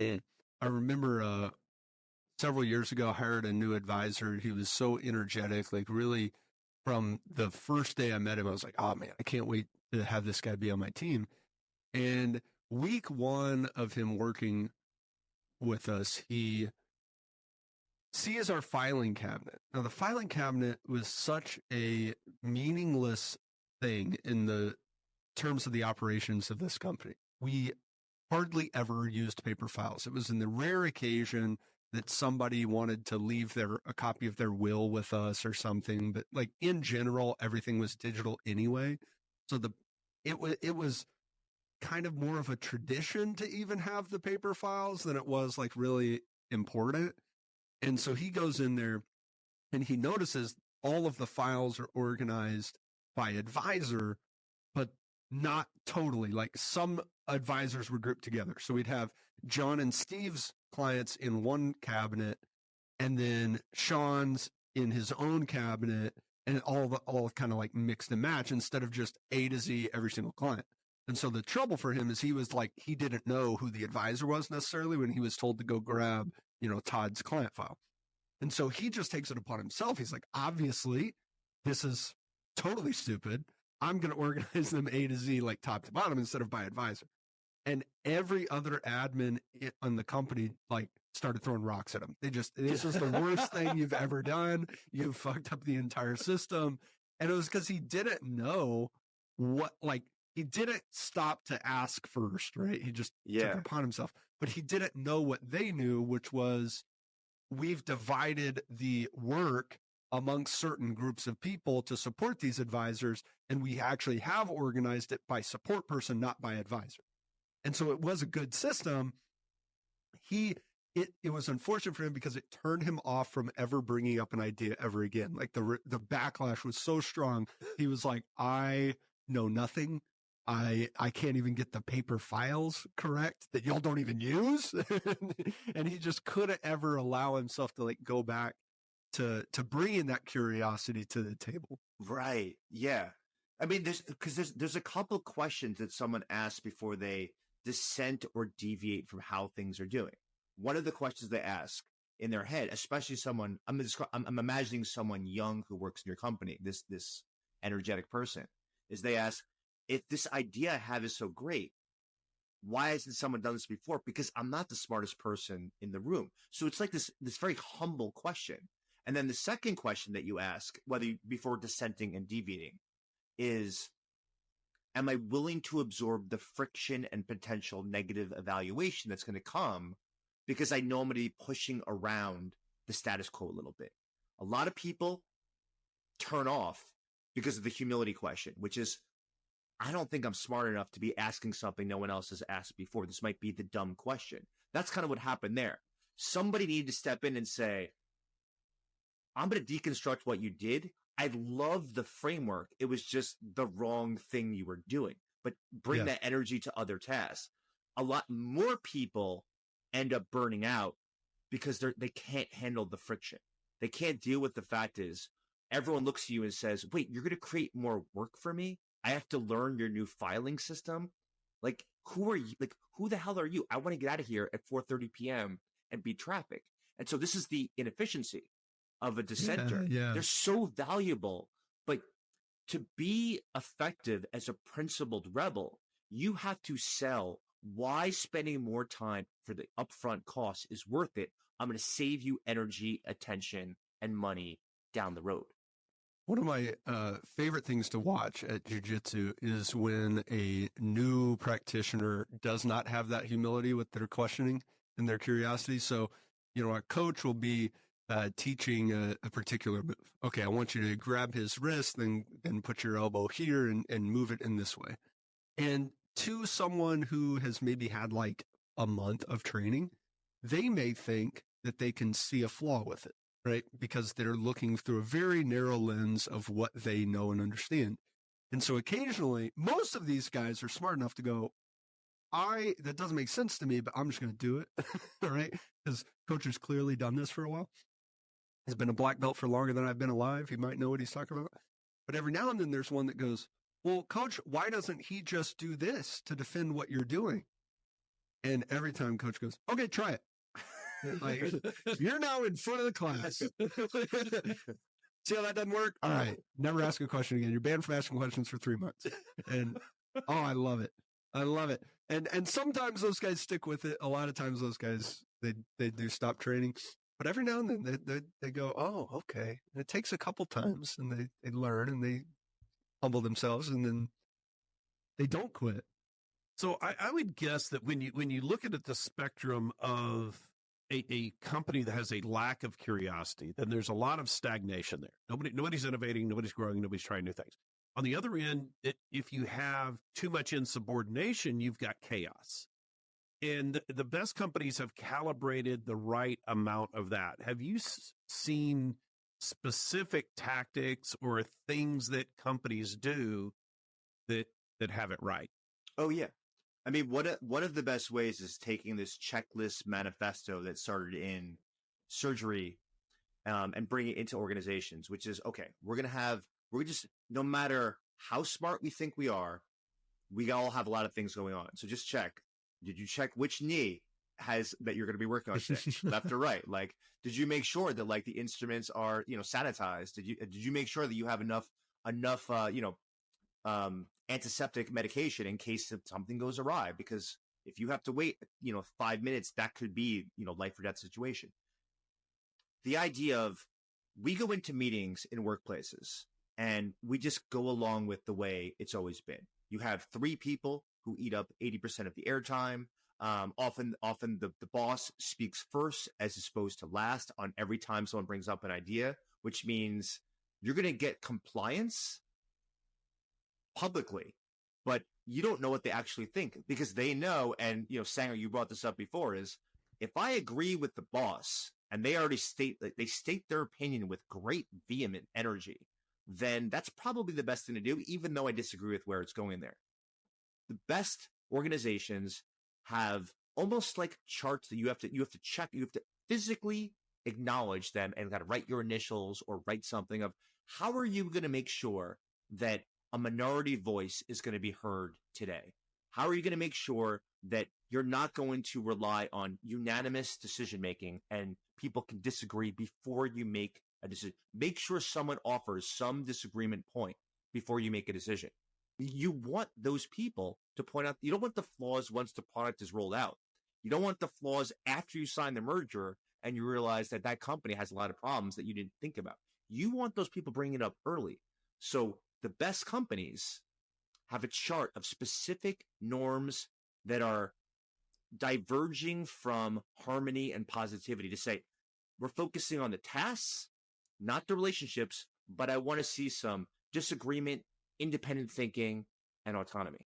Mm. I remember several years ago, I hired a new advisor. He was so energetic, like really from the first day I met him, I was like, oh man, I can't wait to have this guy be on my team. And week one of him working with us, he sees our filing cabinet. Now, the filing cabinet was such a meaningless thing in the terms of the operations of this company. We hardly ever used paper files. It was in the rare occasion that somebody wanted to leave a copy of their will with us or something, but like in general, everything was digital anyway. So it was kind of more of a tradition to even have the paper files than it was like really important. And so he goes in there and he notices all of the files are organized by advisor, but not totally. Like some advisors were grouped together. So we'd have John and Steve's clients in one cabinet, and then Sean's in his own cabinet, and all kind of like mixed and match instead of just A to Z every single client. And so the trouble for him is he didn't know who the advisor was necessarily when he was told to go grab, Todd's client file. And so he just takes it upon himself. He's like, obviously, this is totally stupid. I'm going to organize them A to Z, like top to bottom instead of by advisor. And every other admin on the company, like, started throwing rocks at him. This is the worst thing you've ever done. You've fucked up the entire system. And it was because he didn't know he didn't stop to ask first, right? He just took it upon himself. But he didn't know what they knew, which was we've divided the work amongst certain groups of people to support these advisors, and we actually have organized it by support person, not by advisor. And so it was a good system. It was unfortunate for him because it turned him off from ever bringing up an idea ever again. Like the backlash was so strong. He was like, I know nothing. I can't even get the paper files correct that y'all don't even use. And he just couldn't ever allow himself to like go back to bringing that curiosity to the table. Right. Yeah. I mean, there's a couple questions that someone asks before they dissent or deviate from how things are doing. One of the questions they ask in their head, especially someone, I'm imagining someone young who works in your company, this energetic person, is they ask, if this idea I have is so great, why hasn't someone done this before? Because I'm not the smartest person in the room. So it's like this very humble question. And then the second question that you ask, before dissenting and deviating, is, am I willing to absorb the friction and potential negative evaluation that's going to come because I know I'm going to be pushing around the status quo a little bit? A lot of people turn off because of the humility question, which is, I don't think I'm smart enough to be asking something no one else has asked before. This might be the dumb question. That's kind of what happened there. Somebody needed to step in and say, I'm going to deconstruct what you did. I love the framework. It was just the wrong thing you were doing. But bring that energy to other tasks. A lot more people end up burning out because they can't handle the friction. They can't deal with the fact is everyone looks at you and says, wait, you're going to create more work for me? I have to learn your new filing system. Like, who are you? Like, who the hell are you? I want to get out of here at 4:30 p.m. and beat traffic. And so this is the inefficiency of a dissenter. Yeah. They're so valuable, but to be effective as a principled rebel, you have to sell why spending more time for the upfront cost is worth it. I'm going to save you energy, attention, and money down the road. One of my favorite things to watch at jiu-jitsu is when a new practitioner does not have that humility with their questioning and their curiosity. So, a coach will be teaching a particular move. Okay, I want you to grab his wrist, then put your elbow here and move it in this way. And to someone who has maybe had like a month of training, they may think that they can see a flaw with it. Right? Because they're looking through a very narrow lens of what they know and understand. And so occasionally, most of these guys are smart enough to go, that doesn't make sense to me, but I'm just going to do it. All right? Because coach has clearly done this for a while. He's been a black belt for longer than I've been alive. He might know what he's talking about. But every now and then there's one that goes, well, coach, why doesn't he just do this to defend what you're doing? And every time coach goes, okay, try it. Like, you're now in front of the class. See how that doesn't work? All right. Never ask a question again. You're banned from asking questions for 3 months. And I love it. I love it. And sometimes those guys stick with it. A lot of times those guys, they do stop training. But every now and then they go, oh, okay. And it takes a couple times and they learn and they humble themselves and then they don't quit. So I would guess that when you look at the spectrum of a company that has a lack of curiosity, then there's a lot of stagnation there. Nobody's innovating, nobody's growing, nobody's trying new things. On the other end, if you have too much insubordination, you've got chaos. And the best companies have calibrated the right amount of that. Have you seen specific tactics or things that companies do that have it right? Oh, yeah. I mean, one of the best ways is taking this checklist manifesto that started in surgery and bringing it into organizations, which is, okay, we're just, no matter how smart we think we are, we all have a lot of things going on. So just check. Did you check which knee that you're going to be working on today, left or right? Like, did you make sure that like the instruments are, sanitized? Did you make sure that you have enough antiseptic medication in case something goes awry? Because if you have to wait, 5 minutes, that could be, life or death situation. The idea of we go into meetings in workplaces and we just go along with the way it's always been. You have 3 people who eat up 80% of the airtime. Often the boss speaks first as opposed to last on every time someone brings up an idea, which means you're going to get compliance publicly, but you don't know what they actually think because they know. And, Sanger, you brought this up before, is if I agree with the boss and they already state their opinion with great vehement energy, then that's probably the best thing to do, even though I disagree with where it's going there. The best organizations have almost like charts that you have to check. You have to physically acknowledge them and got to write your initials or write something of how are you going to make sure that a minority voice is going to be heard today? How are you going to make sure that you're not going to rely on unanimous decision-making and people can disagree before you make a decision? Make sure someone offers some disagreement point before you make a decision. You want those people to point out, you don't want the flaws once the product is rolled out. You don't want the flaws after you sign the merger and you realize that company has a lot of problems that you didn't think about. You want those people bringing it up early. So the best companies have a chart of specific norms that are diverging from harmony and positivity to say, we're focusing on the tasks, not the relationships, but I want to see some disagreement, independent thinking, and autonomy.